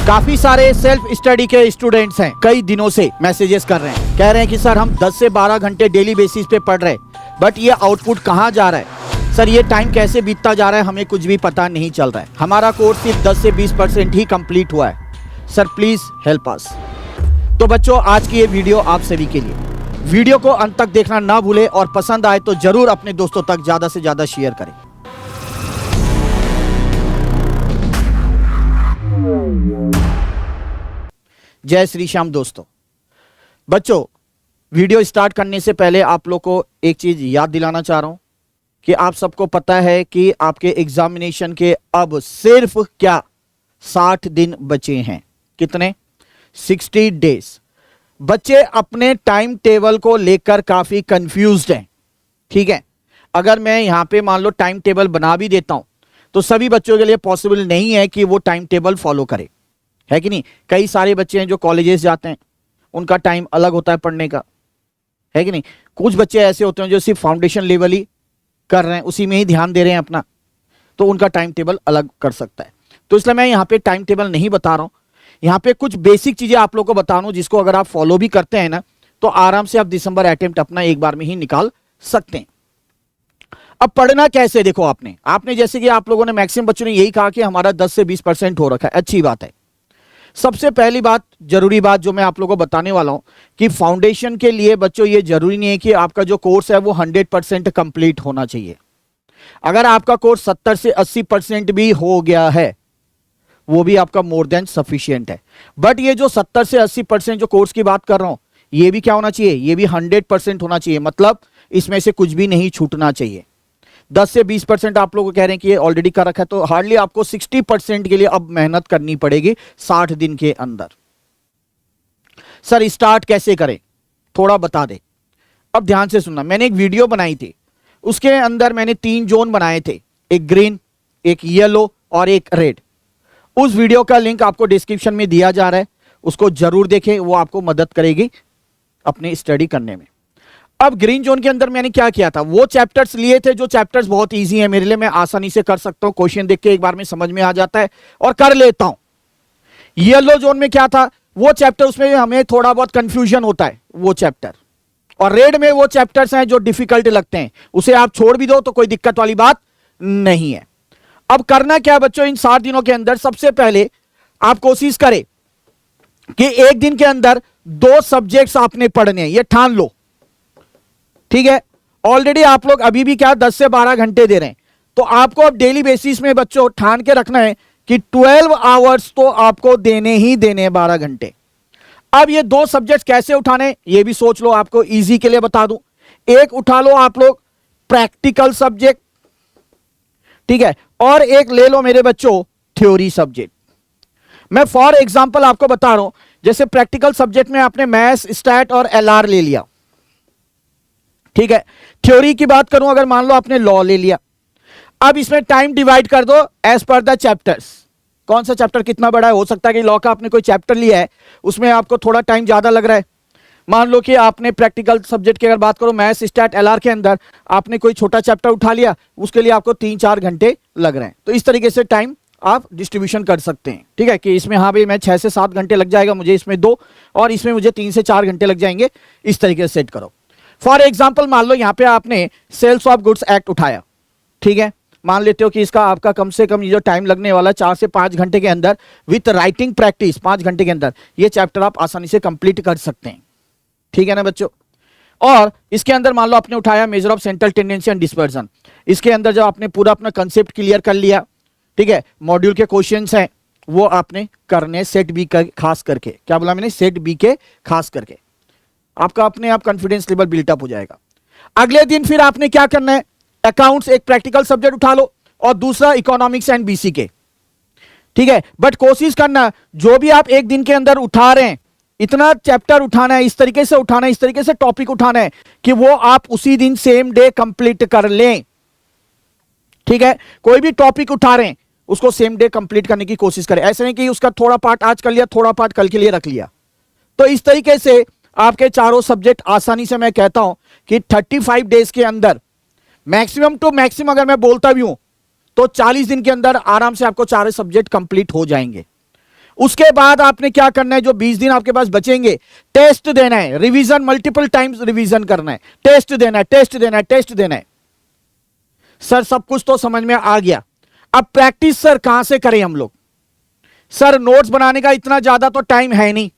काफी सारे self study के स्टूडेंट्स हैं, कई दिनों से मैसेजेस कर रहे हैं, कह रहे हैं कि सर हम 10 से 12 घंटे डेली बेसिस पे पढ़ रहे हैं, बट ये आउटपुट कहाँ जा रहा है सर, ये टाइम कैसे बीतता जा रहा है, हमें कुछ भी पता नहीं चल रहा है, हमारा कोर्स सिर्फ 10 से 20% ही कंप्लीट हुआ है, सर प्लीज हेल्प अस। तो बच्चों, आज की ये वीडियो आप सभी के लिए, वीडियो को अंत तक देखना ना भूलें और पसंद आए तो जरूर अपने दोस्तों तक ज्यादा से ज्यादा शेयर करें। जय श्री श्याम दोस्तों। बच्चों, वीडियो स्टार्ट करने से पहले आप लोग को एक चीज याद दिलाना चाह रहा हूं कि आप सबको पता है कि आपके एग्जामिनेशन के अब सिर्फ क्या 60 दिन बचे हैं। कितने? 60 डेज। बच्चे अपने टाइम टेबल को लेकर काफी कंफ्यूज्ड हैं। ठीक है, अगर मैं यहां पे मान लो टाइम टेबल बना भी देता हूं तो सभी बच्चों के लिए पॉसिबल नहीं है कि वो टाइम टेबल फॉलो करे, है कि नहीं। कई सारे बच्चे हैं जो कॉलेजेस जाते हैं, उनका टाइम अलग होता है पढ़ने का, है कि नहीं। कुछ बच्चे ऐसे होते हैं जो सिर्फ फाउंडेशन लेवल ही कर रहे हैं, उसी में ही ध्यान दे रहे हैं अपना, तो उनका टाइम टेबल अलग कर सकता है। तो इसलिए मैं यहाँ पे टाइम टेबल नहीं बता रहा हूँ, यहाँ पे कुछ बेसिक चीजें आप लोग को बता रहा हूँ जिसको अगर आप फॉलो भी करते हैं ना तो आराम से आप दिसंबर अटेम्प्ट अपना एक बार में ही निकाल सकते हैं। अब पढ़ना कैसे, देखो आपने जैसे कि आप लोगों ने मैक्सिमम बच्चों ने यही कहा कि हमारा 10 से 20% हो रखा है, अच्छी बात है। सबसे पहली बात, जरूरी बात जो मैं आप लोगों को बताने वाला हूं कि फाउंडेशन के लिए बच्चों ये जरूरी नहीं है कि आपका जो कोर्स है वो 100% कंप्लीट होना चाहिए। अगर आपका कोर्स 70 से 80% भी हो गया है वो भी आपका मोर देन सफिशिएंट है। बट ये जो 70 से 80% जो कोर्स की बात कर रहा हूं ये भी क्या होना चाहिए, ये भी 100% होना चाहिए। मतलब इसमें से कुछ भी नहीं छूटना चाहिए। 10 से 20% आप लोग कह रहे हैं कि ये ऑलरेडी कर रखा है, तो हार्डली आपको 60% के लिए अब मेहनत करनी पड़ेगी 60 दिन के अंदर। सर स्टार्ट कैसे करें, थोड़ा बता दे। अब ध्यान से सुनना, मैंने एक वीडियो बनाई थी, उसके अंदर मैंने 3 जोन बनाए थे, एक ग्रीन, एक येलो और एक रेड। उस वीडियो का लिंक आपको डिस्क्रिप्शन में दिया जा रहा है, उसको जरूर देखें, वो आपको मदद करेगी अपनी स्टडी करने में। अब ग्रीन जोन के अंदर मैंने क्या किया था, वो चैप्टर्स लिए थे जो चैप्टर्स बहुत इजी है मेरे लिए, मैं आसानी से कर सकता हूं, क्वेश्चन देख के एक बार में समझ में आ जाता है और कर लेता हूं। येलो जोन में क्या था, वो चैप्टर उसमें हमें थोड़ा बहुत कंफ्यूजन होता है वो चैप्टर, और रेड में वो चैप्टर्स हैं जो डिफिकल्ट लगते हैं, उसे आप छोड़ भी दो तो कोई दिक्कत वाली बात नहीं है। अब करना क्या बच्चों, इन 60 दिनों के अंदर सबसे पहले आप कोशिश करें कि एक दिन के अंदर 2 सब्जेक्ट्स आपने पढ़ने हैं, ये ठान लो। ठीक है, ऑलरेडी आप लोग अभी भी क्या 10 से 12 घंटे दे रहे हैं, तो आपको अब डेली बेसिस में बच्चों ठान के रखना है कि 12 आवर्स तो आपको देने ही देने 12 घंटे। अब ये 2 सब्जेक्ट कैसे उठाने ये भी सोच लो, आपको इजी के लिए बता दूं। एक उठा लो आप लोग प्रैक्टिकल सब्जेक्ट, ठीक है, और एक ले लो मेरे बच्चों थ्योरी सब्जेक्ट। मैं फॉर एग्जांपल आपको बता रहा हूं, जैसे प्रैक्टिकल सब्जेक्ट में आपने मैथ्स, स्टैट और एलआर ले लिया, ठीक है। थ्योरी की बात करूं, अगर मान लो आपने लॉ ले लिया, अब इसमें टाइम डिवाइड कर दो एज पर द चैप्टर्स। कौन सा चैप्टर कितना बड़ा है, हो सकता है कि लॉ का आपने कोई चैप्टर लिया है उसमें आपको थोड़ा टाइम ज्यादा लग रहा है। मान लो कि आपने प्रैक्टिकल सब्जेक्ट की अगर बात करो, मैथ्स, स्टैट, एलआर के अंदर आपने कोई छोटा चैप्टर उठा लिया, उसके लिए आपको 3-4 घंटे लग रहे हैं। तो इस तरीके से टाइम आप डिस्ट्रीब्यूशन कर सकते हैं, ठीक है, कि इसमें हाँ भाई मैं 6 से 7 घंटे लग जाएगा मुझे, इसमें 2 और इसमें मुझे 3 से 4 घंटे लग जाएंगे, इस तरीके से सेट करो। फॉर एग्जाम्पल मान लो यहां पे आपने सेल्स ऑफ गुड्स एक्ट उठाया, ठीक है, मान लेते हो कि इसका आपका कम से कम ये जो टाइम लगने वाला 4 से 5 घंटे के अंदर विथ राइटिंग प्रैक्टिस 5 घंटे के अंदर ये चैप्टर आप आसानी से कंप्लीट कर सकते हैं, ठीक है ना बच्चों। और इसके अंदर मान लो आपने उठाया measure of central tendency and dispersion, इसके अंदर जब आपने पूरा अपना कंसेप्ट क्लियर कर लिया, ठीक है, मॉड्यूल के क्वेश्चंस हैं वो आपने करने सेट बी का खास करके, क्या बोला मैंने, सेट बी के खास करके, आपका अपने आप कॉन्फिडेंस लेवल बिल्टअप हो जाएगा। अगले दिन फिर आपने क्या करना है, अकाउंट्स एक प्रैक्टिकल सब्जेक्ट उठा लो और दूसरा इकोनॉमिक्स एंड बीसी के, ठीक है। बट कोशिश करना जो भी आप एक दिन के अंदर उठा रहे हैं इतना चैप्टर उठाना है, इस तरीके से उठाना है, इस तरीके से टॉपिक उठाना है कि वो आप उसी दिन सेम डे कंप्लीट कर लें, ठीक है। कोई भी टॉपिक उठा रहे हैं उसको सेम डे कंप्लीट करने की कोशिश करें, ऐसे नहीं कि उसका थोड़ा पार्ट आज कर लिया थोड़ा पार्ट कल के लिए रख लिया। तो इस तरीके से आपके चारों सब्जेक्ट आसानी से, मैं कहता हूं कि 35 डेज के अंदर मैक्सिमम टू मैक्सिमम अगर मैं बोलता भी हूं तो 40 दिन के अंदर आराम से आपको चारों सब्जेक्ट कंप्लीट हो जाएंगे। उसके बाद आपने क्या करना है, जो 20 दिन आपके पास बचेंगे, टेस्ट देना है, रिवीजन, मल्टीपल टाइम्स रिवीजन करना है, टेस्ट देना है, टेस्ट देना है, टेस्ट देना है। सर सब कुछ तो समझ में आ गया, अब प्रैक्टिस सर कहां से करें हम लोग? सर नोट्स बनाने का इतना ज्यादा तो टाइम है नहीं,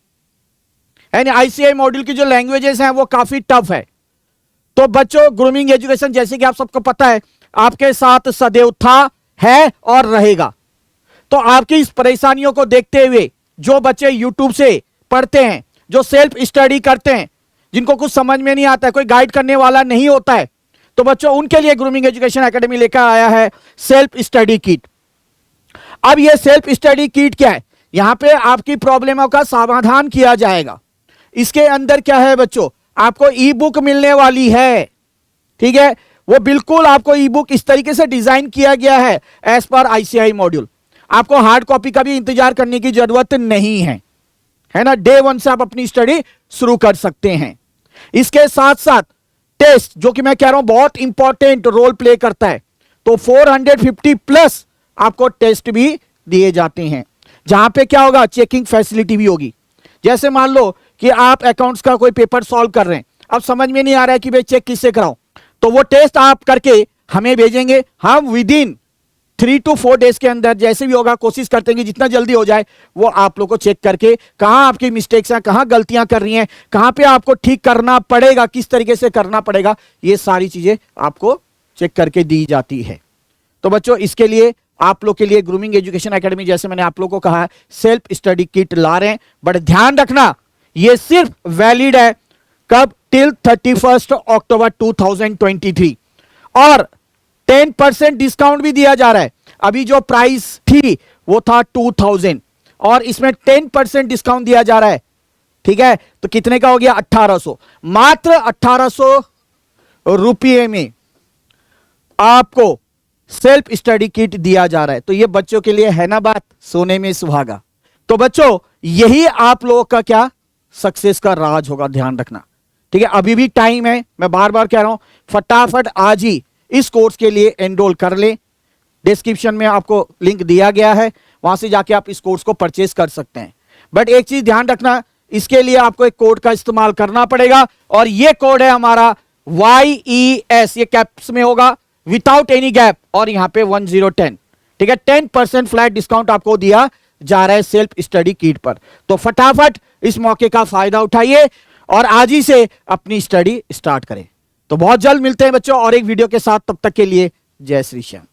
है नहीं। आईसीआई मॉड्यूल की जो लैंग्वेजेस हैं वो काफी टफ है। तो बच्चों, ग्रूमिंग एजुकेशन जैसे कि आप सबको पता है आपके साथ सदैव था, है और रहेगा। तो आपकी इस परेशानियों को देखते हुए जो बच्चे यूट्यूब से पढ़ते हैं, जो सेल्फ स्टडी करते हैं, जिनको कुछ समझ में नहीं आता है, कोई गाइड करने वाला नहीं होता है, तो बच्चों उनके लिए ग्रूमिंग एजुकेशन एकेडमी लेकर आया है सेल्फ स्टडी किट। अब ये सेल्फ स्टडी किट क्या है? यहां पे आपकी प्रॉब्लमों का समाधान किया जाएगा। इसके अंदर क्या है बच्चों, आपको ई बुक मिलने वाली है, ठीक है। वो बिल्कुल आपको ई बुक इस तरीके से डिजाइन किया गया है एज पर आईसीआई मॉड्यूल। आपको हार्ड कॉपी का भी इंतजार करने की जरूरत नहीं है, है ना। डे 1 से आप अपनी स्टडी शुरू कर सकते हैं। इसके साथ साथ टेस्ट, जो कि मैं कह रहा हूं बहुत इंपॉर्टेंट रोल प्ले करता है, तो 450 प्लस आपको टेस्ट भी दिए जाते हैं, जहां पे क्या होगा, चेकिंग फैसिलिटी भी होगी। जैसे मान लो कि आप अकाउंट्स का कोई पेपर सॉल्व कर रहे हैं, अब समझ में नहीं आ रहा है कि भाई चेक किससे कराऊं, तो वो टेस्ट आप करके हमें भेजेंगे, हम विद इन 3 to 4 डेज के अंदर जैसे भी होगा कोशिश करते हैं कि जितना जल्दी हो जाए वो आप लोग को चेक करके कहां आपकी मिस्टेक्स हैं, कहां गलतियां कर रही हैं, कहां पे आपको ठीक करना पड़ेगा, किस तरीके से करना पड़ेगा, ये सारी चीजें आपको चेक करके दी जाती है। तो बच्चों इसके लिए आप लोग के लिए ग्रूमिंग एजुकेशन एकेडमी, जैसे मैंने आप लोग को कहा, सेल्फ स्टडी किट ला रहे हैं। बट ध्यान रखना ये सिर्फ वैलिड है कब, टिल 31 अक्टूबर 2023, और 10% डिस्काउंट भी दिया जा रहा है। अभी जो प्राइस थी वो था 2000 और इसमें 10% डिस्काउंट दिया जा रहा है, ठीक है। तो कितने का हो गया, 1800, मात्र 1800 रुपये में आपको सेल्फ स्टडी किट दिया जा रहा है। तो ये बच्चों के लिए है ना बात, सोने में सुहागा। तो बच्चों यही आप लोगों का क्या सक्सेस का राज होगा, ध्यान रखना, ठीक है। अभी भी टाइम है, मैं बार बार कह रहा हूं, फटाफट आज ही इस कोर्स के लिए एनरोल कर ले। डिस्क्रिप्शन में आपको लिंक दिया गया है, वहां से जाके आप इस कोर्स को परचेज कर सकते हैं। बट एक चीज ध्यान रखना, इसके लिए आपको एक कोड का इस्तेमाल करना पड़ेगा, और ये कोड है हमारा YES, ये कैप्स में होगा, विदाउट एनी गैप, और यहां पे 1010, ठीक है। 10% फ्लैट डिस्काउंट आपको दिया जा रहा है सेल्फ स्टडी किट पर। तो फटाफट इस मौके का फायदा उठाइए और आज ही से अपनी स्टडी स्टार्ट करें। तो बहुत जल्द मिलते हैं बच्चों और एक वीडियो के साथ, तब तक के लिए जय श्री श्याम।